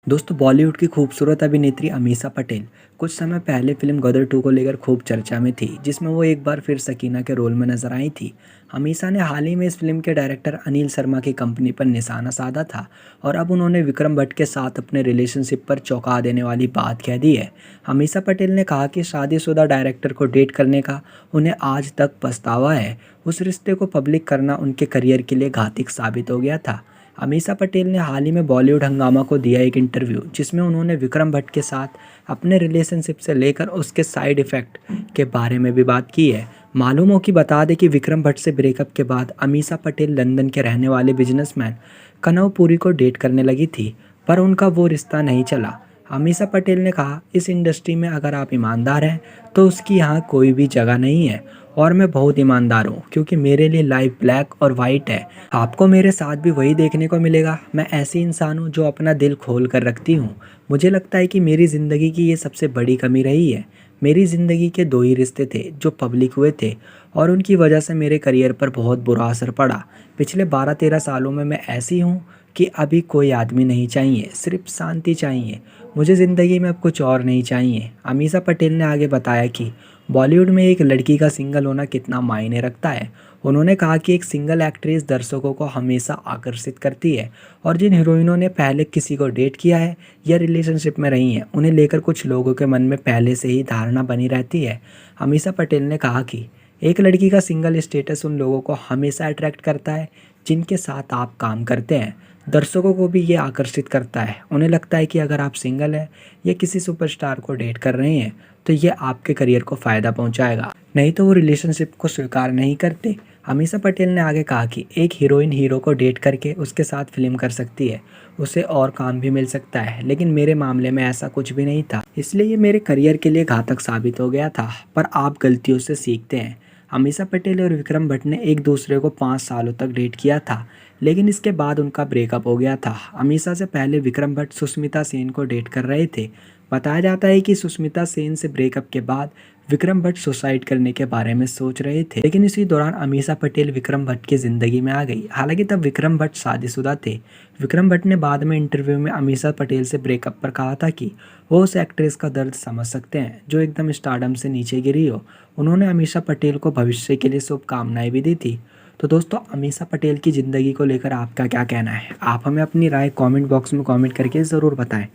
दोस्तों बॉलीवुड की खूबसूरत अभिनेत्री अमीषा पटेल कुछ समय पहले फिल्म गदर 2 को लेकर खूब चर्चा में थी, जिसमें वो एक बार फिर सकीना के रोल में नजर आई थी। अमीषा ने हाल ही में इस फिल्म के डायरेक्टर अनिल शर्मा की कंपनी पर निशाना साधा था और अब उन्होंने विक्रम भट्ट के साथ अपने रिलेशनशिप पर चौंका देने वाली बात कह दी है। अमीषा पटेल ने कहा कि शादीशुदा डायरेक्टर को डेट करने का उन्हें आज तक पछतावा है। उस रिश्ते को पब्लिक करना उनके करियर के लिए घातक साबित हो गया था। अमीषा पटेल ने हाल ही में बॉलीवुड हंगामा को दिया एक इंटरव्यू, जिसमें उन्होंने विक्रम भट्ट के साथ अपने रिलेशनशिप से लेकर उसके साइड इफ़ेक्ट के बारे में भी बात की है। मालूम हो कि बता दें कि विक्रम भट्ट से ब्रेकअप के बाद अमीषा पटेल लंदन के रहने वाले बिजनेसमैन कनव पुरी को डेट करने लगी थी, पर उनका वो रिश्ता नहीं चला। अमीषा पटेल ने कहा, इस इंडस्ट्री में अगर आप ईमानदार हैं तो उसकी यहाँ कोई भी जगह नहीं है और मैं बहुत ईमानदार हूँ, क्योंकि मेरे लिए लाइफ ब्लैक और वाइट है। आपको मेरे साथ भी वही देखने को मिलेगा। मैं ऐसी इंसान हूँ जो अपना दिल खोल कर रखती हूँ। मुझे लगता है कि मेरी ज़िंदगी की ये सबसे बड़ी कमी रही है। मेरी ज़िंदगी के 2 ही रिश्ते थे जो पब्लिक हुए थे और उनकी वजह से मेरे करियर पर बहुत बुरा असर पड़ा। पिछले 12-13 सालों में मैं ऐसी हूँ कि अभी कोई आदमी नहीं चाहिए, सिर्फ शांति चाहिए। मुझे ज़िंदगी में अब कुछ और नहीं चाहिए। अमीषा पटेल ने आगे बताया कि बॉलीवुड में एक लड़की का सिंगल होना कितना मायने रखता है। उन्होंने कहा कि एक सिंगल एक्ट्रेस दर्शकों को हमेशा आकर्षित करती है और जिन हीरोइनों ने पहले किसी को डेट किया है या रिलेशनशिप में रही हैं, उन्हें लेकर कुछ लोगों के मन में पहले से ही धारणा बनी रहती है। अमीषा पटेल ने कहा कि एक लड़की का सिंगल स्टेटस उन लोगों को हमेशा अट्रैक्ट करता है जिनके साथ आप काम करते हैं। दर्शकों को भी ये आकर्षित करता है। उन्हें लगता है कि अगर आप सिंगल हैं या किसी सुपरस्टार को डेट कर रहे हैं तो ये आपके करियर को फ़ायदा पहुंचाएगा, नहीं तो वो रिलेशनशिप को स्वीकार नहीं करते। अमीषा पटेल ने आगे कहा कि एक हीरोइन हीरो को डेट करके उसके साथ फिल्म कर सकती है, उसे और काम भी मिल सकता है, लेकिन मेरे मामले में ऐसा कुछ भी नहीं था, इसलिए ये मेरे करियर के लिए घातक साबित हो गया था। पर आप गलतियों से सीखते हैं। अमीषा पटेल और विक्रम भट्ट ने एक दूसरे को 5 सालों तक डेट किया था, लेकिन इसके बाद उनका ब्रेकअप हो गया था। अमीषा से पहले विक्रम भट्ट सुष्मिता सेन को डेट कर रहे थे। बताया जाता है कि सुष्मिता सेन से ब्रेकअप के बाद विक्रम भट्ट सुसाइड करने के बारे में सोच रहे थे, लेकिन इसी दौरान अमीषा पटेल विक्रम भट्ट की ज़िंदगी में आ गई। हालांकि तब विक्रम भट्ट शादीशुदा थे। विक्रम भट्ट ने बाद में इंटरव्यू में अमीषा पटेल से ब्रेकअप पर कहा था कि वो उस एक्ट्रेस का दर्द समझ सकते हैं जो एकदम स्टारडम से नीचे गिरी हो। उन्होंने अमीषा पटेल को भविष्य के लिए शुभकामनाएं भी दी थी। तो दोस्तों, अमीषा पटेल की ज़िंदगी को लेकर आपका क्या कहना है? आप हमें अपनी राय कमेंट बॉक्स में कमेंट करके ज़रूर बताएं।